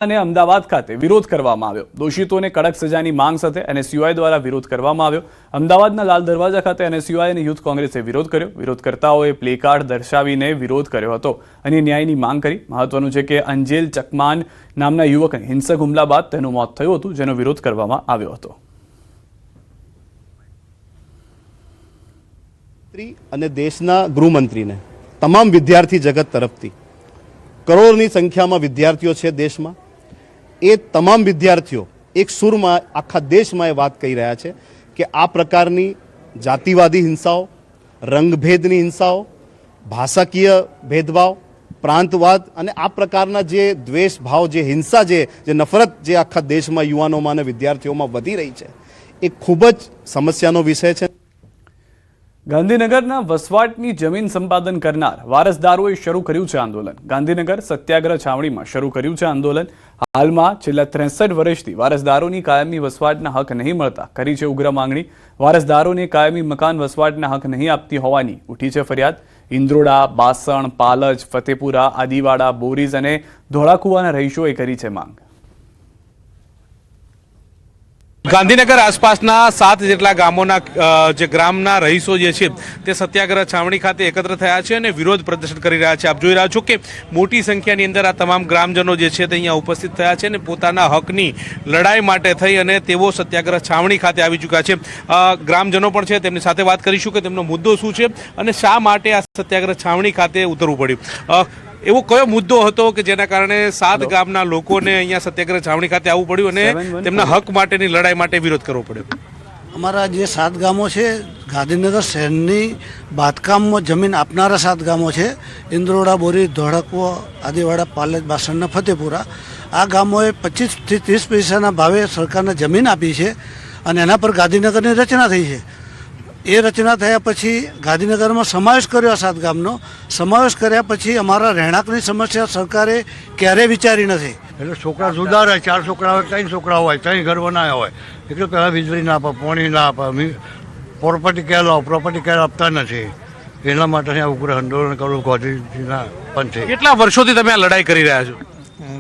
અને અમદાવાદ ખાતે વિરોધ કરવામાં આવ્યો। દોષિતોને કડક સજાની માંગ સાથે એનએસયુઆઈ દ્વારા વિરોધ કરવામાં આવ્યો। અમદાવાદના લાલ દરવાજા ખાતે એનએસયુઆઈ અને યુથ કોંગ્રેસે વિરોધ કર્યો। વિરોધકર્તાઓએ પ્લેકાર્ડ દર્શાવીને વિરોધ કર્યો હતો અને ન્યાયની માંગ કરી। મહત્વનું છે કે અંજેલ ચકમાન નામના યુવકને હિંસક હુમલા બાદ તેનું મોત થયું હતું, જેનો વિરોધ કરવામાં આવ્યો હતો। અને દેશના ગૃહમંત્રીને તમામ વિદ્યાર્થી જગત તરફથી કરોડોની સંખ્યામાં વિદ્યાર્થીઓ છે દેશમાં, એ તમામ વિદ્યાર્થીઓ એક સુરમાં આખા દેશમાં એ વાત કહી રહ્યા છે કે આ પ્રકારની જાતિવાદી હિંસાઓ, રંગભેદની હિંસાઓ, ભાષાકીય ભેદભાવ, પ્રાંતવાદ અને આ પ્રકારના જે દ્વેષ ભાવ, જે હિંસા, જે નફરત જે આખા દેશમાં યુવાનોમાં અને વિદ્યાર્થીઓમાં વધી રહી છે, એ ખૂબ જ સમસ્યાનો વિષય છે। ગાંધીનગરના વસવાટની જમીન સંપાદન કરનાર વારસદારોએ શરૂ કર્યું છે આંદોલન। ગાંધીનગર સત્યાગ્રહ છાવણીમાં શરૂ કર્યું છે આંદોલન। હાલમાં છેલ્લા 63 વર્ષથી વારસદારોની કાયમી વસવાટના હક નહીં મળતા કરી છે ઉગ્ર માંગણી। વારસદારોને કાયમી મકાન વસવાટના હક નહીં આપતી હોવાની ઉઠી છે ફરિયાદ। ઇન્દ્રોડા, બાસણ, પાલજ, ફતેપુરા, આદિવાડા, બોરીઝ અને ધોળાકુવાના રહીશોએ કરી છે માંગ। ગાંધીનગર આસપાસના 7 જેટલા ગામોના જે ગ્રામના રહીશો જે છે તે સત્યાગ્રહ છાવણી ખાતે એકત્ર થયા છે અને વિરોધ પ્રદર્શન કરી રહ્યા છે। આપ જોઈ રહ્યા છો કે મોટી સંખ્યાની અંદર આ તમામ ગ્રામજનો જે છે તે અહીંયા ઉપસ્થિત થયા છે અને પોતાના હકની લડાઈ માટે થઈ અને તેઓ સત્યાગ્રહ છાવણી ખાતે આવી ચૂક્યા છે। ગ્રામજનો પણ છે, તેમની સાથે વાત કરીશું કે તેમનો મુદ્દો શું છે અને શા માટે આ સત્યાગ્રહ છાવણી ખાતે ઉતરવું પડ્યું। એવો કયો મુદ્દો હતો કે જેના કારણે 7 ગામના લોકોને અહીંયા સત્યાગ્રહ છાવણી ખાતે આવવું પડ્યું અને તેમના હક માટેની લડાઈ માટે વિરોધ કરવો પડ્યો? અમારા જે 7 ગામો છે, ગાંધીનગર શહેરની બાંધકામમાં જમીન આપનારા 7 ગામો છે, ઇન્દ્રોડા, બોરી, ધોળકવો, આદિવાડા, પાલજ, બાસણ, ફતેપુરા। આ ગામોએ 25 થી 30 પૈસાના ભાવે સરકારને જમીન આપી છે અને એના પર ગાંધીનગરની રચના થઈ છે। એ રચના થયા પછી ગાંધીનગરમાં સમાવેશ કર્યો, 7 ગામનો સમાવેશ કર્યા પછી અમારા રહેણાંકની સમસ્યા સરકારે ક્યારેય વિચારી નથી। એટલે છોકરા જુદા રહે, 4 છોકરા હોય, 3 છોકરા હોય, 3 ઘર બનાવ્યા હોય, એટલે પહેલાં વીજળી ના આપે, પાણી ના આપે, પ્રોપર્ટી ક્યારે આપતા નથી। એના માટે ઉગ્ર આંદોલન કરવું ગાંધીજીના પંથે। કેટલા વર્ષોથી તમે આ લડાઈ કરી રહ્યા છો?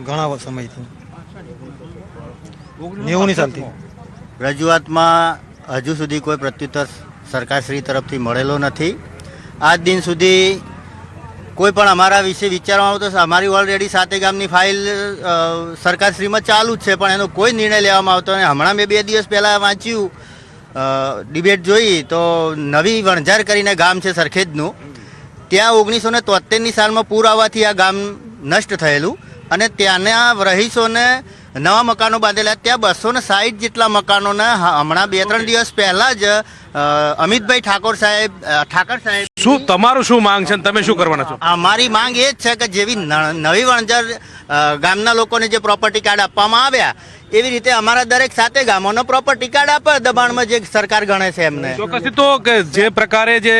ઘણા સમયથી, 90ની સાલથી। રજૂઆતમાં હજુ સુધી કોઈ પ્રત્યુત્તર સરકારશ્રી તરફથી મળેલો નથી। આજ દિન સુધી કોઈ પણ અમારા વિશે વિચારવામાં આવતો, અમારી ઓલરેડી 7 ગામની ફાઇલ સરકારશ્રીમાં ચાલુ જ છે, પણ એનો કોઈ નિર્ણય લેવામાં આવતો નહીં। હમણાં મેં 2 દિવસ પહેલાં વાંચ્યું, ડિબેટ જોઈ તો નવી વણઝાર કરીને ગામ છે સરખેજનું, ત્યાં 1973ની સાલમાં પૂર આવવાથી આ ગામ નષ્ટ થયેલું અને ત્યાંના રહીશોને નવા મકાનો બાંધેલા। ત્યાં 260 જેટલા મકાનોને હમણાં 2-3 દિવસ પહેલાં જ અમિતભાઈ ઠાકોર સાહેબ શું તમારું શું માંગ છે, તમે શું કરવાના છો? અમારી માંગ એ જ છે કે જેવી નવી વણઝાર ગામના લોકોને જે પ્રોપર્ટી કાર્ડ આપવામાં આવ્યા એવી રીતે અમારા દરેક 7 ગામોનો પ્રોપર્ટી કાર્ડ આપે દબાણમાં, જે સરકાર ગણે છે એમને। ચોક્કસથી તો કે જે પ્રકારે જે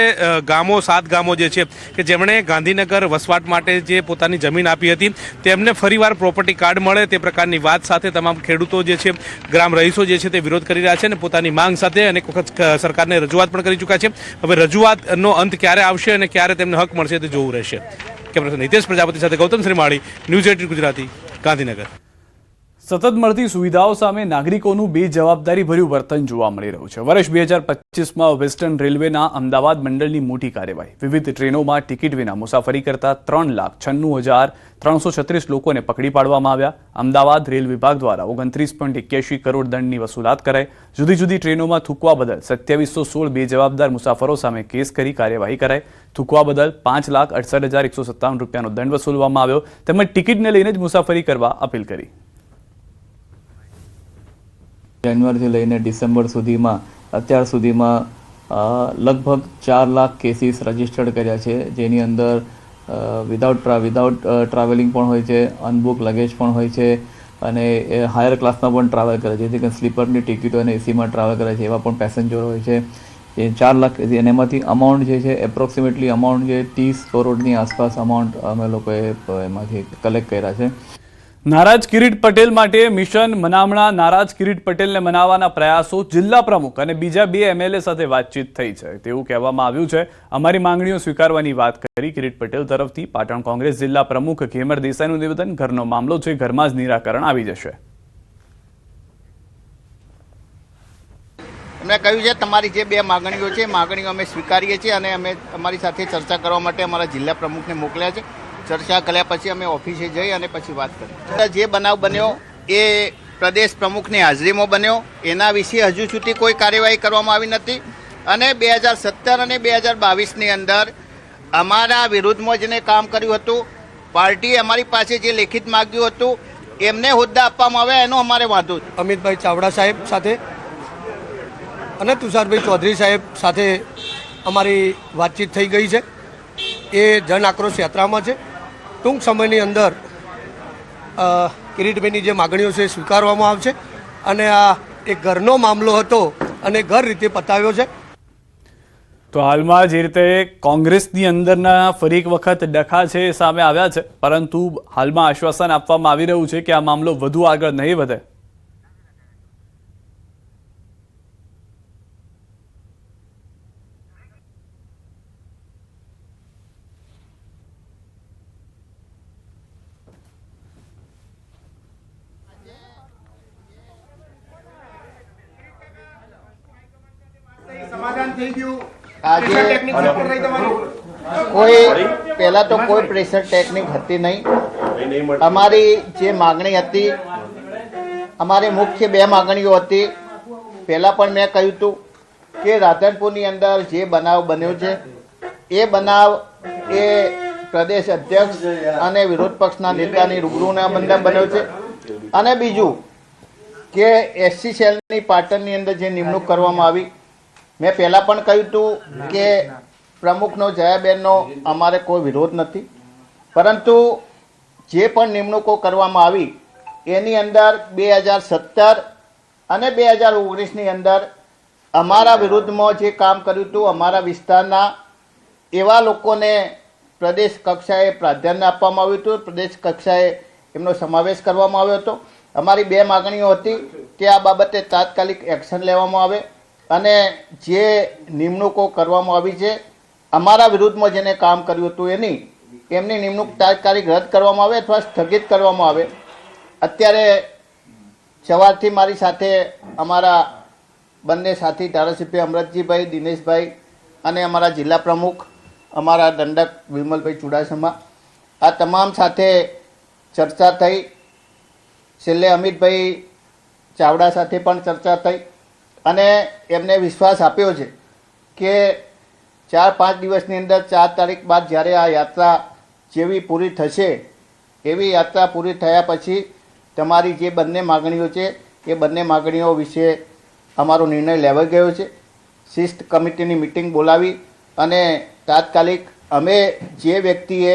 ગામો 7 ગામો જે છે કે જેમણે ગાંધીનગર વસવાટ માટે જે પોતાની જમીન આપી હતી તેમને ફરીવાર પ્રોપર્ટી કાર્ડ મળે તે પ્રકારની વાત સાથે તમામ ખેડૂતો જે છે, ગ્રામ રહીશો જે છે તે વિરોધ કરી રહ્યા છે અને પોતાની માંગ સાથે અનેક વખત સરકારને રજૂઆત પણ કરી ચૂક્યા છે। હવે રજૂઆતનો અંત ક્યારે આવશે અને ક્યારે તેમને હક મળશે તે જોવું રહેશે। કેમેરા હિતેશ પ્રજાપતિ સાથે ગૌતમ શ્રીમાળી, ન્યૂઝ 18 ગુજરાતી, ગાંધીનગર। સતત મળતી સુવિધાઓ સામે નાગરિકોનું બેજવાબદારીભર્યું વર્તન જોવા મળી રહ્યું છે। વર્ષ 2025માં વેસ્ટર્ન રેલવેના અમદાવાદ મંડળની મોટી કાર્યવાહી। વિવિધ ટ્રેનોમાં ટિકિટ વિના મુસાફરી કરતા 3,96,336 લોકોને પકડી પાડવામાં આવ્યા। અમદાવાદ રેલ વિભાગ દ્વારા 29.81 કરોડ દંડની વસૂલાત કરાઈ। જુદી જુદી ટ્રેનોમાં થૂકવા બદલ 2716 બેજવાબદાર મુસાફરો સામે કેસ કરી કાર્યવાહી કરાઈ। થૂકવા બદલ 5,68,157 રૂપિયાનો દંડ વસૂલવામાં આવ્યો તેમજ ટિકિટને લઈને જ મુસાફરી કરવા અપીલ કરી। જાન્યુઆરીથી લઈને ડિસેમ્બર સુધીમાં અત્યાર સુધીમાં લગભગ 4 લાખ કેસીસ રજિસ્ટર્ડ કર્યા છે, જેની અંદર વિધાઉટ ટ્રાવેલિંગ પણ હોય છે, અનબુક લગેજ પણ હોય છે અને હાયર ક્લાસમાં પણ ટ્રાવેલ કરે છે, જેથી કે સ્લીપરની ટિકિટો અને એસીમાં ટ્રાવેલ કરે છે એવા પણ પેસેન્જરો હોય છે। એ 4 લાખ અને એમાંથી અમાઉન્ટ જે છે એપ્રોક્સિમેટલી અમાઉન્ટ જે 30 કરોડની આસપાસ અમાઉન્ટ અમે લોકોએ એમાંથી કલેક્ટ કર્યા છે। નારાજ કિરીટ પટેલ માટે મિશન મનામણા નારાજ કિરીટ પટેલને મનાવવાના પ્રયાસો જિલ્લા પ્રમુખ અને બીજા 2 એમએલએ સાથે વાતચીત થઈ છે તેવું કહેવામાં આવ્યું છે. અમારી માંગણીઓ સ્વીકારવાની વાત કરી કિરીટ પટેલ તરફથી. પાટણ કોંગ્રેસ જિલ્લા પ્રમુખ ખેમર દેસાઈનું નિવેદન, ઘરનો મામલો છે, ઘરમાં જ નિરાકરણ આવી જશે. એમણે કહ્યું છે તમારી જે 2 માગણીઓ છે માગણીઓ અમે સ્વીકારીએ છીએ અને અમે અમારી સાથે ચર્ચા કરવા માટે અમારા જિલ્લા પ્રમુખને મોકલ્યા છે. ચર્ચા કર્યા પછી અમે ઓફિસે જઈ અને પછી વાત કરી. જે બનાવ બન્યો એ પ્રદેશ પ્રમુખની હાજરીમાં બન્યો, એના વિશે હજુ સુધી કોઈ કાર્યવાહી કરવામાં આવી નથી. અને 2017 અને 2022ની અંદર અમારા વિરુદ્ધમાં જેને કામ કર્યું હતું, પાર્ટીએ અમારી પાસે જે લેખિત માગ્યું હતું એમને હોદ્દા આપવામાં આવ્યા, એનો અમારે વાંધો છે. અમિતભાઈ ચાવડા સાહેબ સાથે અને તુષારભાઈ ચૌધરી સાહેબ સાથે અમારી વાતચીત થઈ ગઈ છે. એ જન આક્રોશ યાત્રામાં છે. ટૂંક સમયની અંદર કિરીટભાઈની જે માગણીઓ છે એ સ્વીકારવામાં આવશે અને આ એક ઘરનો મામલો હતો અને ઘર રીતે પતાવ્યો છે. તો હાલમાં જે રીતે કોંગ્રેસની અંદરના ફરી એક વખત ડખા છે એ સામે આવ્યા છે, પરંતુ હાલમાં આશ્વાસન આપવામાં આવી રહ્યું છે કે આ મામલો વધુ આગળ નહીં વધે. આજે કોઈ પહેલા તો કોઈ પ્રેશર ટેકનિક હતી નહીં. અમારી જે માગણી હતી, અમારી મુખ્ય 2 માગણીઓ હતી. પહેલા પણ મેં કહ્યું હતું કે રાધનપુરની અંદર જે બનાવ બન્યો છે એ બનાવ એ પ્રદેશ અધ્યક્ષ અને વિરોધ પક્ષના નેતાની રૂબરૂના બંધન બન્યો છે. અને બીજું કે એસસી સેલની પાટણની અંદર જે નિમણૂક કરવામાં આવી, મેં પહેલાં પણ કહ્યું હતું કે પ્રમુખનો જયાબેનનો અમારે કોઈ વિરોધ નથી, પરંતુ જે પણ નિમણૂકો કરવામાં આવી એની અંદર 2017 અને 2019ની અંદર અમારા વિરુદ્ધમાં જે કામ કર્યું હતું, અમારા વિસ્તારના એવા લોકોને પ્રદેશ કક્ષાએ પ્રાધાન્ય આપવામાં આવ્યું હતું, પ્રદેશ કક્ષાએ એમનો સમાવેશ કરવામાં આવ્યો હતો. અમારી 2 માગણીઓ હતી કે આ બાબતે તાત્કાલિક એક્શન લેવામાં આવે અને જે નિમણૂકો કરવામાં આવી છે અમારા વિરુદ્ધમાં જેને કામ કર્યું હતું એમની નિમણૂક તાત્કાલિક રદ કરવામાં આવે અથવા સ્થગિત કરવામાં આવે. અત્યારે સવારથી મારી સાથે અમારા બંને સાથી ધારાસભ્ય અમરતજીભાઈ, દિનેશભાઈ અને અમારા જિલ્લા પ્રમુખ અમારા દંડક વિમલભાઈ ચુડાસમા, આ તમામ સાથે ચર્ચા થઈ. છેલ્લે અમિતભાઈ ચાવડા સાથે પણ ચર્ચા થઈ અને એમને વિશ્વાસ આપ્યો છે કે 4-5 દિવસની અંદર 4 તારીખ બાદ જ્યારે આ યાત્રા જેવી પૂરી થશે એવી યાત્રા પૂરી થયા પછી તમારી જે બંને માગણીઓ છે એ બંને માગણીઓ વિશે અમારો નિર્ણય લેવાઈ ગયો છે. શિસ્ત કમિટીની મિટિંગ બોલાવી અને તાત્કાલિક અમે જે વ્યક્તિએ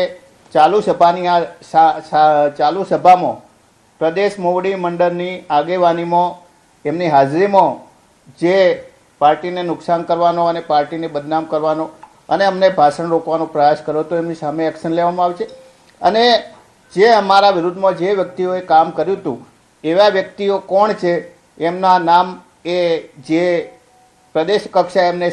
ચાલુ સભામાં પ્રદેશ મોવડી મંડળની આગેવાનીમાં એમની હાજરીમાં જે પાર્ટીને નુકસાન કરવાનો અને પાર્ટીને બદનામ કરવાનો અને અમને ભાષણ રોકવાનો પ્રયાસ કર્યો તો એમની સામે એક્શન લેવામાં આવશે. અને જે અમારા વિરુદ્ધમાં જે વ્યક્તિઓએ કામ કર્યું હતું એવા વ્યક્તિઓ કોણ છે એમના નામ એ જે પ્રદેશ કક્ષાએ એમને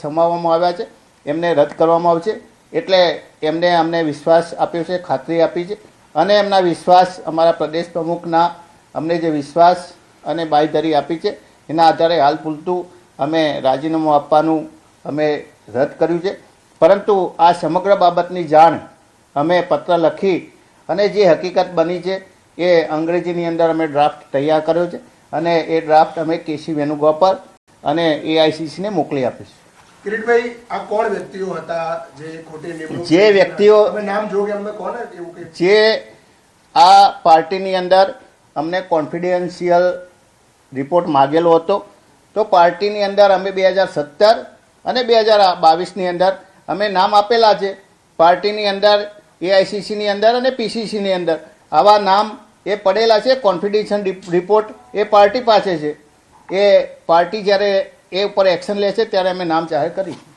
સમાવવામાં આવ્યા છે એમને રદ કરવામાં આવશે. એટલે એમને અમને વિશ્વાસ આપ્યો છે, ખાતરી આપી છે અને એમના વિશ્વાસ અમારા પ્રદેશ પ્રમુખના અમને જે વિશ્વાસ અને બાંયધરી આપી છે એના આધારે હાલ પૂરતું અમે રાજીનામું આપવાનું અમે રદ કર્યું છે. પરંતુ આ સમગ્ર બાબતની જાણ અમે પત્ર લખી અને જે હકીકત બની છે એ અંગ્રેજીની અંદર અમે ડ્રાફ્ટ તૈયાર કર્યો છે અને એ ડ્રાફ્ટ અમે કેસી વેણુગોપાલ અને એઆઈસીસીને મોકલી આપીશું. કિરીટભાઈ, આ કોણ વ્યક્તિઓ હતા જે ખોટી નિમણૂક? જે વ્યક્તિઓ નામ જો કે અમને કોને એવું કે જે આ પાર્ટીની અંદર અમને કોન્ફિડેન્શિયલ રિપોર્ટ માગેલો હતો, તો પાર્ટીની અંદર અમે 2017 અને 2022ની અંદર અમે નામ આપેલા છે. પાર્ટીની અંદર એઆઈસીસીની અંદર અને પીસીસીની અંદર આવા નામ એ પડેલા છે. કોન્ફિડેન્શિયલ રિપોર્ટ એ પાર્ટી પાસે છે. એ પાર્ટી જ્યારે એ ઉપર એક્શન લેશે ત્યારે અમે નામ જાહેર કરીશું.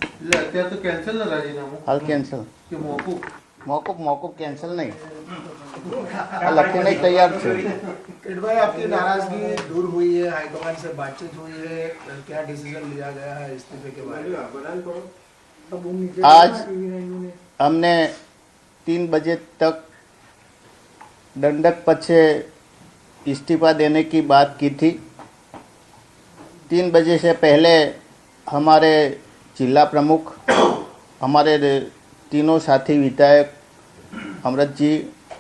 અત્યારે તો કેન્સલ ને રાજીનામું હાલ કેન્સલ કે મોકૂફ? મોકૂફ કેન્સલ नहीं लखने नहीं तैयार थे। भाई आपकी नाराजगी दूर हुई है, हाईकमान से बातचीत हुई है, क्या डिसीजन लिया गया है इस्तीफे के बारे में? आज हमने 3 बजे तक दंडक पद से इस्तीफा देने की बात की थी। 3 बजे से पहले हमारे जिला प्रमुख, हमारे तीनों साथी विधायक अमृत जी,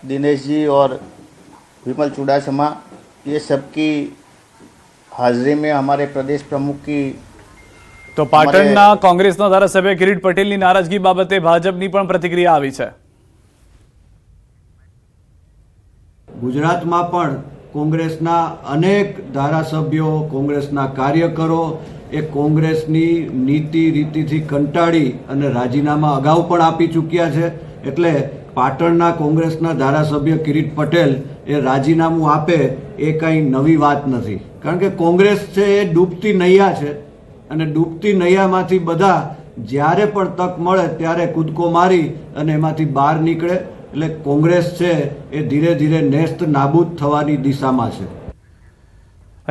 दिनेश जी और विमल चुड़ासमा, ये सबकी हाजिरी में हमारे प्रदेश प्रमुख की તો પાટણના કોંગ્રેસના ધારાસભ્ય કિરીટ પટેલની નારાજગી બાબતે ભાજપની પણ પ્રતિક્રિયા આવી છે. ગુજરાતમાં પણ કોંગ્રેસના અનેક ધારાસભ્યો, કોંગ્રેસના કાર્યકરો એ કોંગ્રેસની નીતિ રીતિથી કંટાળી અને રાજીનામા અગાઉ પણ આપી ચૂક્યા છે. એટલે પાટણના કોંગ્રેસના ધારાસભ્ય કિરીટ પટેલ એ રાજીનામું આપે એ કંઈ નવી વાત નથી. કારણ કે કોંગ્રેસ છે એ ડૂબતી નૈયા છે અને ડૂબતી નૈયામાંથી બધા જ્યારે પણ તક મળે ત્યારે કૂદકો મારી અને એમાંથી બહાર નીકળે. એટલે કોંગ્રેસ છે એ ધીરે ધીરે નેસ્ત નાબૂદ થવાની દિશામાં છે.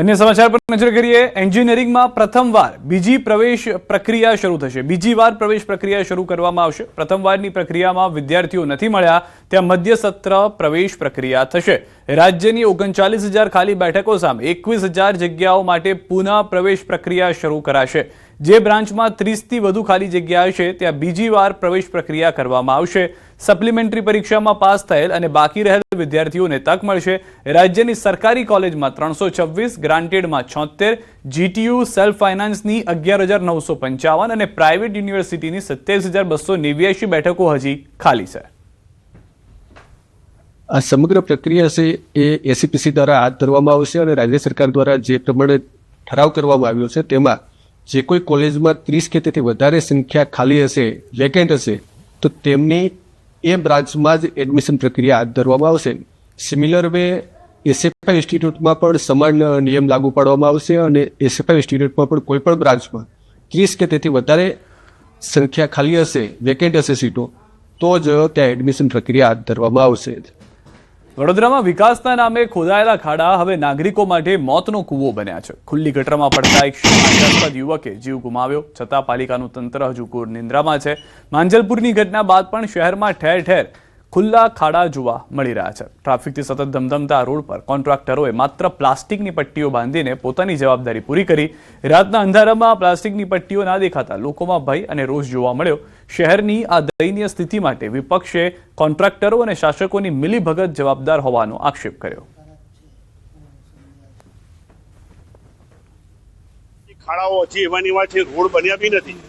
અન્ય સમાચાર પર નજર કરીએ. એન્જિનિયરિંગમાં પ્રથમવાર બીજી પ્રવેશ પ્રક્રિયા શરૂ થશે. બીજી વાર પ્રવેશ પ્રક્રિયા શરૂ કરવામાં આવશે. પ્રથમવારની પ્રક્રિયામાં વિદ્યાર્થીઓ નથી મળ્યા ત્યાં મધ્ય સત્ર પ્રવેશ પ્રક્રિયા થશે. રાજ્યની 39,000 ખાલી બેઠકો સામે 21,000 જગ્યાઓ માટે પુનઃ પ્રવેશ પ્રક્રિયા શરૂ કરાશે. જે બ્રાન્ચમાં 30થી વધુ ખાલી જગ્યા હશે ત્યાં બીજી વાર પ્રવેશ પ્રક્રિયા કરવામાં આવશે. સપ્લિમેન્ટરી પરીક્ષામાં પાસ થયેલ અને બાકી રહેલ વિદ્યાર્થીઓને તક મળશે. રાજ્યની સરકારી કોલેજમાં 326, ગ્રાન્ટેડમાં 76, જીટીયુ સેલ્ફ ફાઇનાન્સની 11,955 અને પ્રાઇવેટ યુનિવર્સિટીની 27,289 બેઠકો હજી ખાલી છે. આ સમગ્ર પ્રક્રિયા છે એ એસીપીસી દ્વારા હાથ ધરવામાં આવશે અને રાજ્ય સરકાર દ્વારા જે પ્રમાણે ઠરાવ કરવામાં આવ્યો છે તેમાં જે કોઈ કોલેજમાં 30 કે તેથી વધારે સંખ્યા ખાલી હશે, વેકેન્ટ હશે, તો તેમની એ બ્રાન્ચમાં જ એડમિશન પ્રક્રિયા હાથ ધરવામાં આવશે. સિમિલર વે એસએફઆઈ ઇન્સ્ટિટ્યૂટમાં પણ સમાન નિયમ લાગુ પાડવામાં આવશે અને એસએફઆઈ ઇન્સ્ટિટ્યૂટમાં પણ કોઈ પણ બ્રાન્ચમાં 30 કે તેથી વધારે સંખ્યા ખાલી હશે, વેકેન્ટ હશે સીટો, તો જ ત્યાં એડમિશન પ્રક્રિયા હાથ ધરવામાં આવશે. વડોદરામાં વિકાસના નામે ખોદાયેલા ખાડા હવે નાગરિકો માટે મોતનો કૂવો બન્યા છે. ખુલ્લી ગટરમાં પડતા એક શંકાસ્પદ યુવકે જીવ ગુમાવ્યો છતાં પાલિકાનું તંત્ર હજુ ઘોર નિંદ્રામાં છે. માંજલપુરની ઘટના બાદ પણ શહેરમાં ઠેર ઠેર ખુલ્લા ખાડા જોવા મળી રહ્યા છે. ટ્રાફિકથી સતત ધમધમતા રોડ પર કોન્ટ્રાક્ટરોએ માત્ર પ્લાસ્ટિકની પટ્ટીઓ બાંધીને પોતાની જવાબદારી પૂરી કરી. રાતના અંધારામાં પ્લાસ્ટિકની પટ્ટીઓ ના દેખાતા લોકોમાં ભય અને રોષ જોવા મળ્યો. શહેરની આ દયનીય સ્થિતિ માટે વિપક્ષે કોન્ટ્રાક્ટરો અને શાસકોની મિલીભગત જવાબદાર હોવાનો આક્ષેપ કર્યો. ખાડાઓ હજી એવાની વાત છે, રોડ બન્યા બી નથી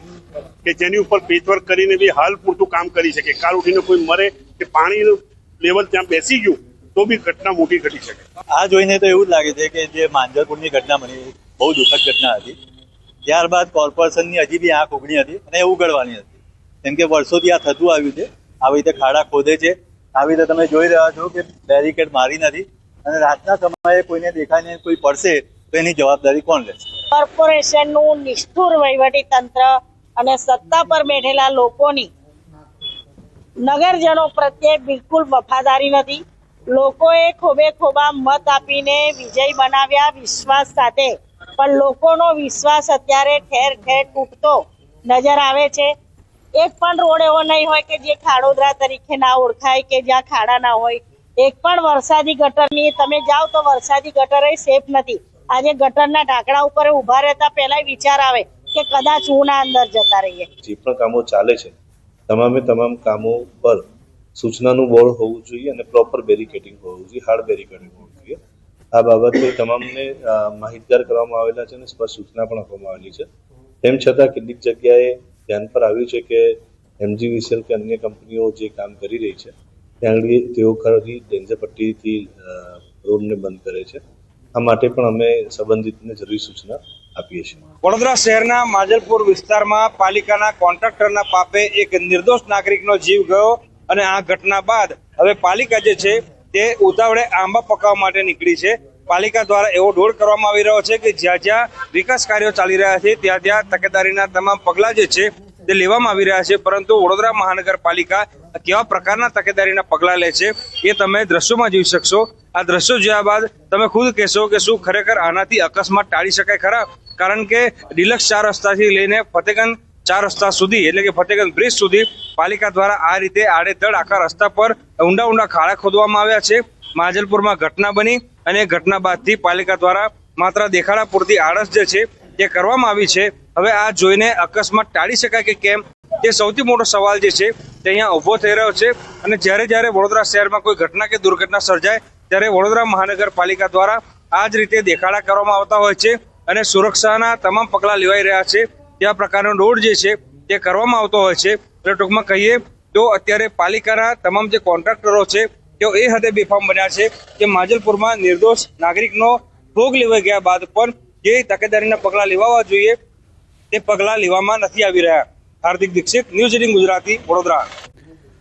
કે જેની ઉપર પેચવર્ક કરીને બી હાલ પૂરતું કામ કરી શકે. કાલ ઉઠીને કોઈ મરે કે પાણીનું લેવલ ત્યાં બેસી ગયું તો બી ઘટના મોટી ઘટી શકે. આ જોઈને તો એવું જ લાગે છે કે જે માંજલપુરની ઘટના બની બહુ દુઃખદ ઘટના હતી. ત્યારબાદ કોર્પોરેશનની હજી બી આંખ ઉઘડી હતી અને એ ઉઘડવાની હતી. કેમ કે વર્ષોથી આ થતું આવ્યું છે. આવી રીતે ખાડા ખોદે છે, આવી રીતે તમે જોઈ રહ્યા છો કે બેરિકેડ મારી નથી અને રાતના સમયે કોઈને દેખાય ને કોઈ પડશે તો એની જવાબદારી કોણ લેશે? કોર્પોરેશનનું નિષ્ઠુર વહીવટી તંત્ર અને સત્તા પર બેઠેલા લોકોની નગરજનો પ્રત્યે બિલકુલ વફાદારી નથી. લોકોએ ખોબે ખોબા મત આપીને વિજય બનાવ્યા વિશ્વાસ સાથે, પણ લોકોનો વિશ્વાસ અત્યારે ઠેર ઠેર તૂટતો નજર આવે છે. એક પણ રોડ એવો નહીં હોય કે જે ખાડોદરા તરીકે ના ઓળખાય કે જ્યાં ખાડા ના હોય. એક પણ વરસાદી ગટરની તમે જાઓ તો વરસાદી ગટર સેફ નથી. આજે ગટરના ઢાંકણા ઉપર ઉભા રહેતા પહેલા વિચાર આવે કે કદાચ હું ના અંદર જતા રહીએ. જે પણ કામો ચાલે છે તમામે તમામ કામો પર સૂચનાનું બોર્ડ હોવું જોઈએ અને પ્રોપર બેરિકેડિંગ હોવું જોઈએ, હાર્ડ બેરિકેડિંગ હોવું જોઈએ. આ બાબતે તમામને માહિતગાર કરવામાં આવેલા છે અને સ્પષ્ટ સૂચના પણ આપવામાં આવેલી છે. તેમ છતાં કેટલીક જગ્યાએ ધ્યાન પર આવ્યું છે કે એમજીવીસીએલ કે અન્ય કંપનીઓ જે કામ કરી રહી છે ત્યાં આગળ તેઓ ખરી ડેન્જર પટ્ટીથી રોડને બંધ કરે છે. આ માટે પણ અમે સંબંધિતને જરૂરી સૂચના આપીએ છીએ. વડોદરા શહેરના માંજલપુર વિસ્તારમાં પાલિકાના કોન્ટ્રાક્ટરના પાપે એક નિર્દોષ નાગરિકનો જીવ ગયો અને આ ઘટના બાદ હવે પાલિકા જે છે તે ઉતાવળે આંબા પકાવવા માટે નીકળી છે. પાલિકા દ્વારા એવો દોડ કરવામાં આવી રહ્યો છે કે જ્યાં જ્યાં વિકાસ કાર્યો ચાલી રહ્યા છે ત્યાં ત્યાં તકેદારીના તમામ પગલાં જે છે તે લેવામાં આવી રહ્યા છે, પરંતુ વડોદરા મહાનગરપાલિકા કેવા પ્રકારના તકેદારીના પગલાં લે છે એ તમે દ્રશ્યોમાં જોઈ શકશો. આ દ્રશ્યો જોયા બાદ તમે ખુદ કહેશો કે શું ખરેખર આનાથી અકસ્માત ટાળી શકાય ખરા? કારણ કે ડિલક્સ 4 રસ્તાથી લઈને ફતેગંજ 4 રસ્તા સુધી એટલે કે ફતેગંજ બ્રિજ સુધી પાલિકા દ્વારા આ રીતે આડેધડ આખા રસ્તા પર ઊંડા ઊંડા ખાડા ખોદવામાં આવ્યા છે. માજલપુરમાં ઘટના બની અને ઘટના બાદથી પાલિકા દ્વારા માત્ર દેખાડા પૂરતી આળસ જે છે તે કરવામાં આવી છે. હવે આ જોઈને અકસ્માત ટાળી શકાય કે કેમ તે સૌથી મોટો સવાલ જે છે તે અહીંયા ઊભો થઈ રહ્યો છે. અને જ્યારે વડોદરા શહેરમાં કોઈ ઘટના કે દુર્ઘટના સર્જાય ત્યારે વડોદરા મહાનગરપાલિકા દ્વારા આ જ રીતે દેખાડા કરવામાં આવતા હોય છે અને સુરક્ષાના તમામ પગલાં લેવાઈ રહ્યા છે. ત્યાં પ્રકારનો રોડ જે છે તે કરવામાં આવતો હોય છે. એટલે ટૂંકમાં કહીએ તો અત્યારે પાલિકાના તમામ જે કોન્ટ્રાક્ટરો છે તેઓ એ હદે બેફામ બન્યા છે કે માજલપુરમાં નિર્દોષ નાગરિકનો ભોગ લેવાઈ ગયા બાદ પણ જે તકેદારીના પગલાં લેવા જોઈએ તે પગલાં લેવામાં નથી આવી રહ્યા. હાર્દિક દીક્ષિત, ન્યૂઝ 18 ગુજરાતી, વડોદરા.